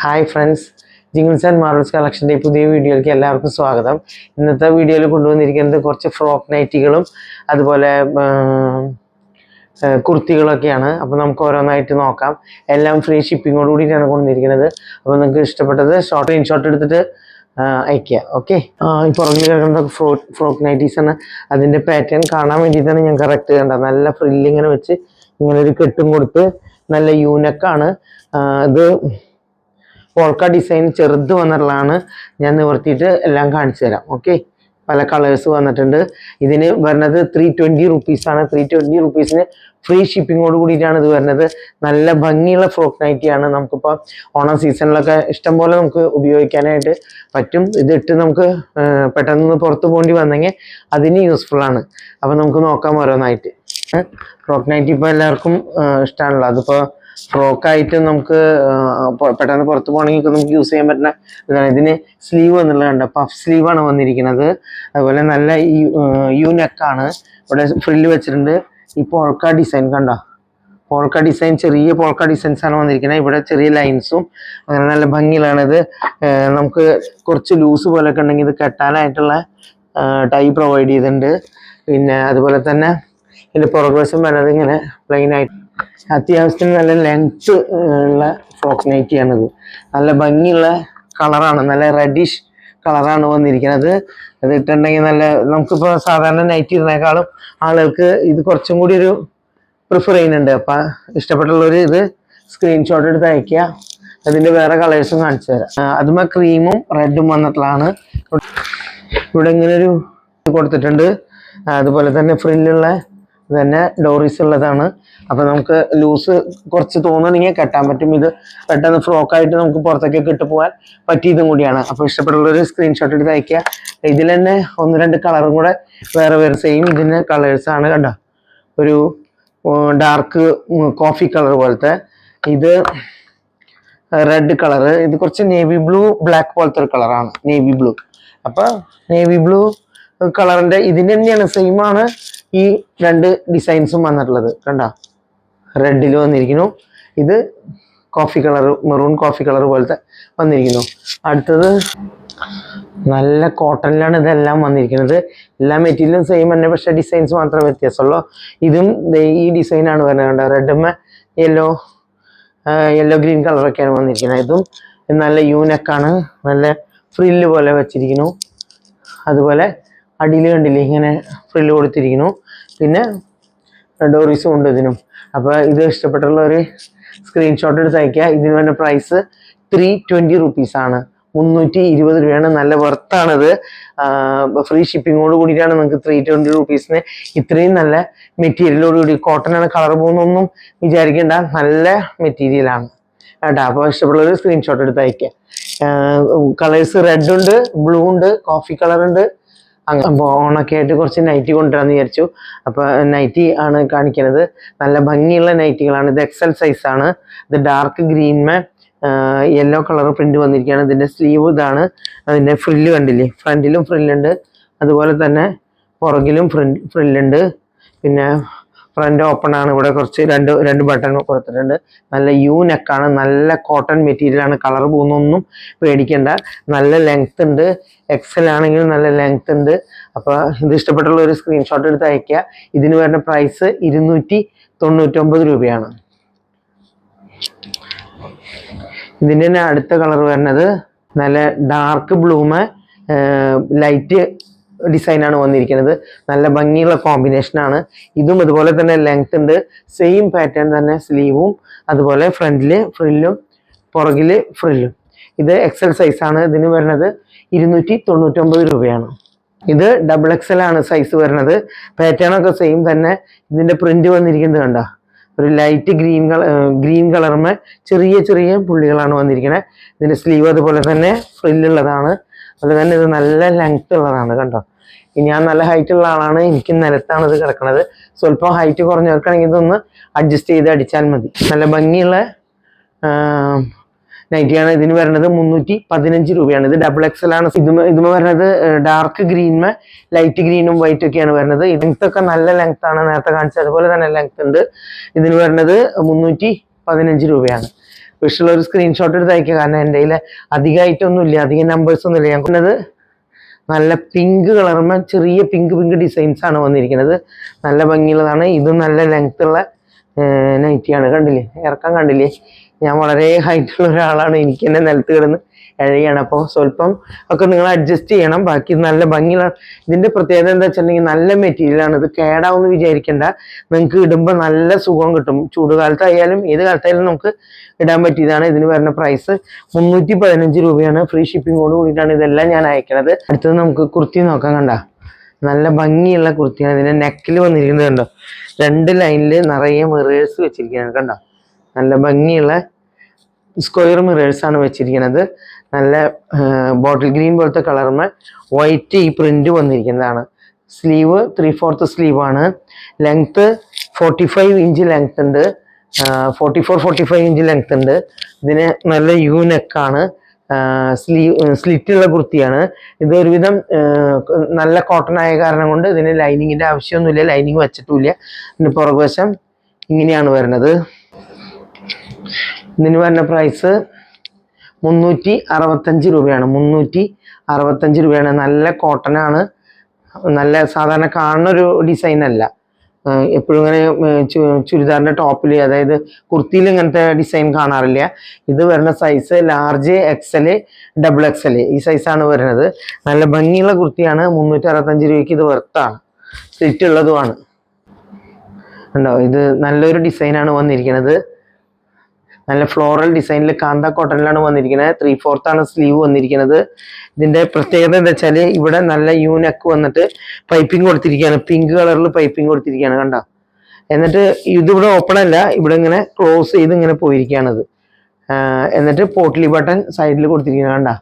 Hi friends, jingles and marvels കളക്ഷൻ്റെ പുതിയ വീഡിയോയിലേക്ക് എല്ലാവർക്കും സ്വാഗതം. ഇന്നത്തെ വീഡിയോയിൽ കൊണ്ടുവന്നിരിക്കുന്നത് കുറച്ച് ഫ്രോക്ക് നൈറ്റികളും അതുപോലെ കുർത്തികളൊക്കെയാണ്. അപ്പോൾ നമുക്ക് ഓരോന്നായിട്ട് നോക്കാം. എല്ലാം ഫ്രീ ഷിപ്പിങ്ങോട് കൂടിയിട്ടാണ് കൊണ്ടുവന്നിരിക്കുന്നത്. അപ്പോൾ നിങ്ങൾക്ക് ഇഷ്ടപ്പെട്ടത് സ്ക്രീൻഷോട്ട് എടുത്തിട്ട് അയക്കുക. ഓക്കെ, ഈ പുറകിൽ കിടക്കുന്ന ഫ്രോക്ക് നൈറ്റീസ് ആണ്. അതിൻ്റെ പാറ്റേൺ കാണാൻ വേണ്ടിയിട്ടാണ് ഞാൻ കറക്റ്റ് കണ്ടത്. നല്ല ഫ്രില്ലിങ്ങനെ വെച്ച് ഇങ്ങനെ ഒരു കെട്ടും കൊടുത്ത് നല്ല യൂനക്കാണ്. ഇത് പോൾക്ക ഡിസൈൻ ചെറുത് വന്നിട്ടുള്ളതാണ്. ഞാൻ നിവർത്തിയിട്ട് എല്ലാം കാണിച്ചു തരാം. ഓക്കെ, പല കളേഴ്സ് വന്നിട്ടുണ്ട്. ഇതിന് വരുന്നത് 320 റുപ്പീസാണ്. 320 റുപ്പീസിന് ഫ്രീ ഷിപ്പിങ്ങോട് കൂടിയിട്ടാണ് ഇത് വരുന്നത്. നല്ല ഭംഗിയുള്ള ഫ്രോക്ക് നൈറ്റിയാണ്. നമുക്കിപ്പോൾ ഓണം സീസണിലൊക്കെ ഇഷ്ടംപോലെ നമുക്ക് ഉപയോഗിക്കാനായിട്ട് പറ്റും. ഇതിട്ട് നമുക്ക് പെട്ടെന്ന് പുറത്ത് പോകേണ്ടി വന്നെങ്കിൽ അതിന് യൂസ്ഫുള്ളാണ്. അപ്പോൾ നമുക്ക് നോക്കാം ഓരോന്നായിട്ട്. ഫ്രോക്ക് നൈറ്റി ഇപ്പോൾ എല്ലാവർക്കും ഇഷ്ടമാണല്ലോ. അതിപ്പോൾ ഫ്രോക്കായിട്ട് നമുക്ക് പെട്ടെന്ന് പുറത്ത് പോകണമെങ്കിൽ നമുക്ക് യൂസ് ചെയ്യാൻ പറ്റുന്ന ഇതാണ്. ഇതിന് സ്ലീവ് എന്നുള്ളത് കണ്ടോ, പഫ് സ്ലീവാണ് വന്നിരിക്കുന്നത്. അതുപോലെ നല്ല യു നെക്കാണ്. ഇവിടെ ഫ്രില്ല് വെച്ചിട്ടുണ്ട്. ഈ പോൾക്ക ഡിസൈൻ കണ്ടോ, പോൾക്ക ഡിസൈൻ, ചെറിയ പോൾക്ക ഡിസൈൻസ് ആണ് വന്നിരിക്കുന്നത്. ഇവിടെ ചെറിയ ലൈൻസും അങ്ങനെ നല്ല ഭംഗിയിലാണിത്. നമുക്ക് കുറച്ച് ലൂസ് പോലെയൊക്കെ ഉണ്ടെങ്കിൽ ഇത് കെട്ടാനായിട്ടുള്ള ടൈ പ്രൊവൈഡ് ചെയ്തിട്ടുണ്ട്. പിന്നെ അതുപോലെ തന്നെ ഇതിൻ്റെ പുറകുവശം വരുന്നത് ഇങ്ങനെ പ്ലെയിൻ ആയിട്ട് അത്യാവശ്യത്തിന് നല്ല ലെങ്ത് ഉള്ള ഫ്രോക്ക് നൈറ്റിയാണിത്. നല്ല ഭംഗിയുള്ള കളറാണ്, നല്ല റെഡിഷ് കളറാണ് വന്നിരിക്കുന്നത്. അത് ഇട്ടുണ്ടെങ്കിൽ നല്ല, നമുക്കിപ്പോൾ സാധാരണ നൈറ്റി ഇടുന്നേക്കാളും ആളുകൾക്ക് ഇത് കുറച്ചും കൂടി ഒരു പ്രിഫർ ചെയ്യുന്നുണ്ട്. അപ്പം ഇഷ്ടപ്പെട്ടുള്ളവർ ഇത് സ്ക്രീൻഷോട്ട് എടുത്ത് അയക്കുക. അതിൻ്റെ വേറെ കളേഴ്സും കാണിച്ചു തരാം. അതുമ്പോൾ ക്രീമും റെഡും വന്നിട്ടുള്ളതാണ്. ഇവിടെ ഇങ്ങനെ ഒരു കൊടുത്തിട്ടുണ്ട്. അതുപോലെ തന്നെ ഫ്രില്ലുള്ള തന്നെ ഡോറീസ് ഉള്ളതാണ്. അപ്പോൾ നമുക്ക് ലൂസ് കുറച്ച് തോന്നണമെങ്കിൽ കെട്ടാൻ പറ്റും. ഇത് പെട്ടെന്ന് ഫ്രോക്കായിട്ട് നമുക്ക് പുറത്തേക്കൊക്കെ ഇട്ട് പോകാൻ പറ്റിയതും കൂടിയാണ്. അപ്പോൾ ഇഷ്ടപ്പെട്ടുള്ളൊരു സ്ക്രീൻഷോട്ട് എടുത്ത് അയക്കുക. ഇതിൽ തന്നെ 1-2 കളറും കൂടെ വേറെ വേറെ സെയിം ഇതിൻ്റെ കളേഴ്സാണ്. കണ്ടോ, ഒരു ഡാർക്ക് കോഫി കളർ പോലത്തെ, ഇത് റെഡ് കളറ്, ഇത് കുറച്ച് നേവി ബ്ലൂ ബ്ലാക്ക് പോലത്തെ ഒരു കളറാണ്, നേവി ബ്ലൂ. അപ്പോൾ നേവി ബ്ലൂ കളറിൻ്റെ ഇതിന് തന്നെയാണ്, സെയിം ആണ് ഈ 2 ഡിസൈൻസും വന്നിട്ടുള്ളത്. കണ്ടോ, റെഡിൽ വന്നിരിക്കുന്നു. ഇത് coffee colour, maroon coffee colour പോലത്തെ വന്നിരിക്കുന്നു. അടുത്തത് നല്ല കോട്ടണിലാണ് ഇതെല്ലാം വന്നിരിക്കുന്നത്. എല്ലാ മെറ്റീരിയലും സെയിം തന്നെ, പക്ഷേ ഡിസൈൻസ് മാത്രമേ വ്യത്യാസമുള്ളൂ. ഇതും ഈ ഡിസൈനാണ് വരുന്നത്. കണ്ടോ, റെഡുമ്മ യെല്ലോ ഗ്രീൻ കളറൊക്കെയാണ് വന്നിരിക്കുന്നത്. ഇതും നല്ല യൂനെക്കാണ്, നല്ല ഫ്രില്ല് പോലെ വെച്ചിരിക്കുന്നു. അതുപോലെ അടിയിൽ കണ്ടില്ലേ ഇങ്ങനെ ഫ്രില്ല് കൊടുത്തിരിക്കുന്നു. പിന്നെ ഡോറീസും ഉണ്ട് ഇതിനും. അപ്പോൾ ഇത് ഇഷ്ടപ്പെട്ടുള്ളവർ സ്ക്രീൻഷോട്ട് എടുത്ത് അയക്കുക. ഇതിന് വേണ്ട പ്രൈസ് 320 റുപ്പീസാണ്, 320 രൂപയാണ്. നല്ല വർത്താണിത്. ഫ്രീ ഷിപ്പിങ്ങോട് കൂടിയിട്ടാണ് നിങ്ങൾക്ക് 320 റുപ്പീസിന് ഇത്രയും നല്ല മെറ്റീരിയലോട് കൂടി. കോട്ടനാണ്, കളർ പോകുന്നൊന്നും വിചാരിക്കേണ്ട, നല്ല മെറ്റീരിയലാണ് കേട്ടോ. അപ്പോൾ ഇഷ്ടപ്പെടുള്ളവർ സ്ക്രീൻഷോട്ട് എടുത്ത് അയക്കുക. കളേഴ്സ് റെഡ് ഉണ്ട്, ബ്ലൂ ഉണ്ട്, കോഫി കളർ ഉണ്ട്. അപ്പോൾ ഓണൊക്കെ ആയിട്ട് കുറച്ച് നൈറ്റി കൊണ്ടുവരാമെന്ന് വിചാരിച്ചു. അപ്പോൾ നൈറ്റി ആണ് കാണിക്കുന്നത്. നല്ല ഭംഗിയുള്ള നൈറ്റികളാണ്. ഇത് എക്സൽ സൈസാണ്. ഇത് ഡാർക്ക് ഗ്രീൻമേ യെല്ലോ കളർ പ്രിന്റ് വന്നിരിക്കുകയാണ്. ഇതിൻ്റെ സ്ലീവ് ഇതാണ്. അതിൻ്റെ ഫ്രില്ല് കണ്ടില്ലേ, ഫ്രണ്ടിലും ഫ്രില്ലുണ്ട്, അതുപോലെ തന്നെ പുറകിലും ഫ്രില്ലുണ്ട്. പിന്നെ ഫ്രണ്ട് ഓപ്പൺ ആണ്. ഇവിടെ കുറച്ച് രണ്ട് ബട്ടൺ കൊടുത്തിട്ടുണ്ട്. നല്ല യു നെക്കാണ്, നല്ല കോട്ടൺ മെറ്റീരിയലാണ്. കളർ പോകുന്നൊന്നും പേടിക്കേണ്ട. നല്ല ലെങ്ത് ഉണ്ട്, എക്സൽ ആണെങ്കിലും നല്ല ലെങ്ത് ഉണ്ട്. അപ്പോൾ ഇത് ഇഷ്ടപ്പെട്ടുള്ള ഒരു സ്ക്രീൻഷോട്ട് എടുത്ത് അയക്കുക. ഇതിന് വരുന്ന പ്രൈസ് 299 രൂപയാണ്. ഇതിൻ്റെ തന്നെ അടുത്ത കളർ വരുന്നത് നല്ല ഡാർക്ക് ബ്ലൂമ് ലൈറ്റ് ഡിസൈനാണ് വന്നിരിക്കുന്നത്. നല്ല ഭംഗിയുള്ള കോമ്പിനേഷനാണ്. ഇതും അതുപോലെ തന്നെ ലെങ്ത് ഉണ്ട്, സെയിം പാറ്റേൺ തന്നെ. സ്ലീവും അതുപോലെ ഫ്രണ്ടില് ഫ്രില്ലും പുറകില് ഫ്രില്ലും. ഇത് എക്സൽ സൈസാണ്. ഇതിന് വരുന്നത് 299 രൂപയാണ്. ഇത് XXL ആണ് സൈസ് വരുന്നത്. പാറ്റേൺ ഒക്കെ സെയിം തന്നെ. ഇതിൻ്റെ പ്രിന്റ് വന്നിരിക്കുന്നത് കണ്ടോ, ഒരു ലൈറ്റ് ഗ്രീൻ കളറുമേ ചെറിയ ചെറിയ പുള്ളികളാണ് വന്നിരിക്കുന്നത്. ഇതിൻ്റെ സ്ലീവ് അതുപോലെ തന്നെ ഫ്രില്ലുള്ളതാണ്. അതുപോലെ തന്നെ ഇത് നല്ല ലെങ്ത് ഉള്ളതാണ്. കണ്ടോ, ഞാൻ നല്ല ഹൈറ്റ് ഉള്ള ആളാണ്, എനിക്ക് നിലത്താണ് ഇത് കിടക്കുന്നത്. സ്വല്പം ഹൈറ്റ് കുറഞ്ഞവർക്കാണെങ്കിൽ ഇതൊന്ന് അഡ്ജസ്റ്റ് ചെയ്ത് അടിച്ചാൽ മതി. നല്ല ഭംഗിയുള്ള നൈറ്റിയാണ്. ഇതിന് വരുന്നത് 315 രൂപയാണ്. ഇത് XXL ആണ്. ഇതുമ വരുന്നത് ഡാർക്ക് ഗ്രീനുമേ ലൈറ്റ് ഗ്രീനും വൈറ്റ് ഒക്കെയാണ് വരുന്നത്. ലെങ്ത് ഒക്കെ നല്ല ലെങ്ത് ആണ്, നേരത്തെ കാണിച്ചത് അതുപോലെ തന്നെ ലെങ്ത് ഉണ്ട്. ഇതിന് വരുന്നത് 315 രൂപയാണ്. ഇഷ്ടമുള്ള ഒരു സ്ക്രീൻഷോട്ട് എടുത്ത് അയക്കുക. കാരണം എൻ്റെ കയ്യിൽ അധികമായിട്ടൊന്നുമില്ല, അധികം നമ്പേഴ്സ് ഒന്നുമില്ല. ഞാൻ കൊണ്ടത് നല്ല പിങ്ക് കളറുമ്പോൾ ചെറിയ പിങ്ക് ഡിസൈൻസ് ആണ് വന്നിരിക്കുന്നത്. നല്ല ഭംഗിയുള്ളതാണ്. ഇത് നല്ല ലെങ്ത് ഉള്ള നൈറ്റിയാണ്. കണ്ടില്ലേ, ഇറക്കം കണ്ടില്ലേ? ഞാൻ വളരെ ഹൈറ്റുള്ള ഒരാളാണ്, എനിക്ക് തന്നെ നിലത്ത് കിടന്ന് ഇഴയാണ്. അപ്പോൾ സ്വല്പം ഒക്കെ നിങ്ങൾ അഡ്ജസ്റ്റ് ചെയ്യണം. ബാക്കി നല്ല ഭംഗിയുള്ള, ഇതിൻ്റെ പ്രത്യേകത എന്താ വെച്ചിട്ടുണ്ടെങ്കിൽ നല്ല മെറ്റീരിയലാണ്. ഇത് കേടാവെന്ന് വിചാരിക്കേണ്ട, നിങ്ങൾക്ക് ഇടുമ്പോൾ നല്ല സുഖം കിട്ടും. ചൂടുകാലത്തായാലും ഏത് കാലത്തായാലും നമുക്ക് ഇടാൻ പറ്റിയതാണ്. ഇതിന് വരുന്ന പ്രൈസ് 315 രൂപയാണ്. ഫ്രീ ഷിപ്പിങ്ങോട് കൂടിയിട്ടാണ് ഇതെല്ലാം ഞാൻ അയക്കണത്. അടുത്തത് നമുക്ക് കുർത്തി നോക്കാം. കണ്ട നല്ല ഭംഗിയുള്ള കുർത്തിയാണ്. ഇതിൻ്റെ നെക്കിൽ വന്നിരിക്കുന്നത് കണ്ടോ, 2 ലൈനിൽ നിറയെ മിറേഴ്സ് വെച്ചിരിക്കുകയാണ്. കണ്ടോ, നല്ല ഭംഗിയുള്ള സ്ക്വയർ മിറേഴ്സാണ് വെച്ചിരിക്കുന്നത്. നല്ല ബോട്ടിൽ ഗ്രീൻ പോലത്തെ കളറുമ്പോൾ വൈറ്റ് ഈ പ്രിന്റ് വന്നിരിക്കുന്നതാണ്. സ്ലീവ് 3/4 സ്ലീവാണ്. ലെങ്ത്ത് 45 ഇഞ്ച് ലെങ്ത് ഉണ്ട്, 44-45 ഇഞ്ച് ലെങ്ത് ഉണ്ട്. ഇതിന് നല്ല യു നെക്കാണ്. സ്ലിറ്റുള്ള കുർത്തിയാണ്. ഇത് ഒരുവിധം നല്ല കോട്ടൺ ആയ കാരണം കൊണ്ട് ഇതിന് ലൈനിങ്ങിൻ്റെ ആവശ്യമൊന്നുമില്ല, ലൈനിങ് വെച്ചിട്ടുമില്ല. ഇതിന് പുറകുവശം ഇങ്ങനെയാണ് വരുന്നത്. ഇതിന് വരുന്ന പ്രൈസ് 365 രൂപയാണ്. 365 രൂപയാണ്. നല്ല കോട്ടൺ ആണ്. നല്ല സാധാരണ കാണുന്ന ഒരു ഡിസൈൻ അല്ല. എപ്പോഴും ഇങ്ങനെ ചുരിദാറിൻ്റെ ടോപ്പിൽ, അതായത് കുർത്തിയിൽ ഇങ്ങനത്തെ ഡിസൈൻ കാണാറില്ല. ഇത് വരുന്ന സൈസ് ലാർജ്, XL, XXL ഈ സൈസാണ് വരുന്നത്. നല്ല ഭംഗിയുള്ള കുർത്തിയാണ്. 365 രൂപയ്ക്ക് ഇത് വെർത്താണ്. സ്ലിറ്റ് ഉള്ളതുമാണ്. ഉണ്ടോ, ഇത് നല്ലൊരു ഡിസൈനാണ് വന്നിരിക്കുന്നത്. നല്ല ഫ്ലോറൽ ഡിസൈനിൽ കാന്ത കോട്ടണിലാണ് വന്നിരിക്കുന്നത്. 3/4 ആണ് സ്ലീവ് വന്നിരിക്കുന്നത്. ഇതിന്റെ പ്രത്യേകത എന്താ വെച്ചാൽ ഇവിടെ നല്ല യൂനെക്ക് വന്നിട്ട് പൈപ്പിംഗ് കൊടുത്തിരിക്കുകയാണ്. പിങ്ക് കളറിൽ പൈപ്പിംഗ് കൊടുത്തിരിക്കുകയാണ്. കണ്ടോ, എന്നിട്ട് ഇതിവിടെ ഓപ്പൺ അല്ല, ഇവിടെ ഇങ്ങനെ ക്ലോസ് ചെയ്ത് ഇങ്ങനെ പോയിരിക്കുകയാണത്. എന്നിട്ട് പോട്ട്ലി ബട്ടൺ സൈഡിൽ കൊടുത്തിരിക്കുന്നത്. കണ്ടോ,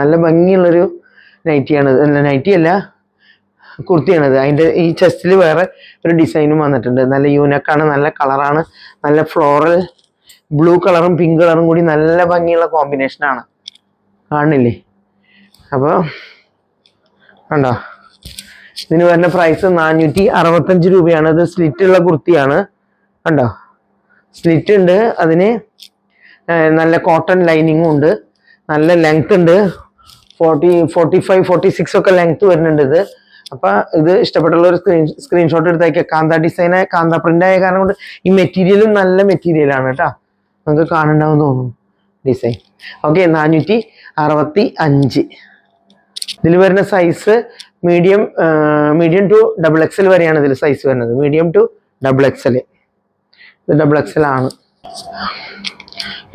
നല്ല ഭംഗിയുള്ളൊരു നൈറ്റിയാണ്. നൈറ്റി അല്ല, കുർത്തിയാണിത്. അതിൻ്റെ ഈ ചെസ്റ്റിൽ വേറെ ഒരു ഡിസൈനും വന്നിട്ടുണ്ട്. നല്ല യൂനക്കാണ്, നല്ല കളറാണ്. നല്ല ഫ്ലോറൽ ബ്ലൂ കളറും പിങ്ക് കളറും കൂടി നല്ല ഭംഗിയുള്ള കോമ്പിനേഷനാണ്. കാണില്ലേ? അപ്പോൾ കണ്ടോ, ഇതിന് വരുന്ന പ്രൈസ് 465 രൂപയാണ്. ഇത് സ്ലിറ്റുള്ള കുർത്തിയാണ്. കണ്ടോ, സ്ലിറ്റ് ഉണ്ട്. അതിന് നല്ല കോട്ടൺ ലൈനിങ്ങും ഉണ്ട്. നല്ല ലെങ്ത് ഉണ്ട്. 45-46 ഒക്കെ ലെങ്ത് വരുന്നുണ്ട് ഇത്. അപ്പൊ ഇത് ഇഷ്ടപ്പെട്ടുള്ള ഒരു സ്ക്രീൻഷോട്ട് എടുത്തേക്കുക. കാന്ത ഡിസൈന്, കാന്ത പ്രിന്റ് ആയ കാരണം കൊണ്ട് ഈ മെറ്റീരിയലും നല്ല മെറ്റീരിയലാണ് കേട്ടോ. നമുക്ക് കാണണ്ടാവും തോന്നുന്നു ഡിസൈൻ. ഓക്കെ, 465. ഇതിൽ വരുന്ന സൈസ് മീഡിയം ടു XXL വരെയാണ് ഇതിൽ സൈസ് വരുന്നത്. Medium to XXL. ഇത് XXL ആണ്.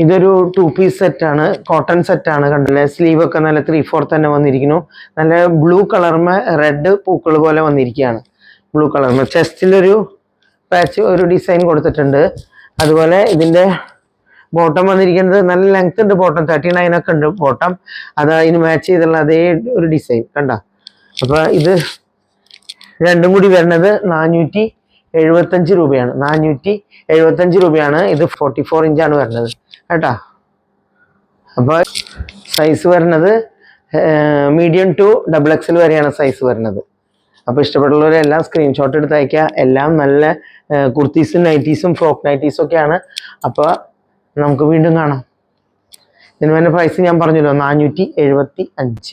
ഇതൊരു 2 പീസ് സെറ്റാണ്, കോട്ടൺ സെറ്റാണ്. കണ്ടില്ലേ, സ്ലീവ് ഒക്കെ നല്ല 3/4 തന്നെ വന്നിരിക്കുന്നു. നല്ല ബ്ലൂ കളറുമേ റെഡ് പൂക്കൾ പോലെ വന്നിരിക്കുകയാണ്. ബ്ലൂ കളറുമേ ചെസ്റ്റിലൊരു പാച്ച്, ഒരു ഡിസൈൻ കൊടുത്തിട്ടുണ്ട്. അതുപോലെ ഇതിൻ്റെ ബോട്ടം വന്നിരിക്കുന്നത് നല്ല ലെങ്ത് ഉണ്ട്. ബോട്ടം 39 ഒക്കെ ഉണ്ട് ബോട്ടം. അത് അതിന് മാച്ച് ചെയ്തുള്ള അതേ ഒരു ഡിസൈൻ. കണ്ട, അപ്പോൾ ഇത് രണ്ടും കൂടി വരുന്നത് 475 രൂപയാണ്. 475 രൂപയാണ്. ഇത് 44 ഇഞ്ചാണ് വരുന്നത് കേട്ടോ. അപ്പോൾ സൈസ് വരുന്നത് മീഡിയം ടു XXL വരെയാണ് സൈസ് വരുന്നത്. അപ്പോൾ ഇഷ്ടപ്പെട്ടുള്ളവരെല്ലാം സ്ക്രീൻഷോട്ട് എടുത്ത് അയക്കുക. എല്ലാം നല്ല കുർത്തീസും നൈറ്റീസും ഫ്രോക്ക് നൈറ്റീസും ഒക്കെയാണ്. അപ്പോൾ നമുക്ക് വീണ്ടും കാണാം. ഇതിന് വരുന്ന പ്രൈസ് ഞാൻ പറഞ്ഞല്ലോ, 475.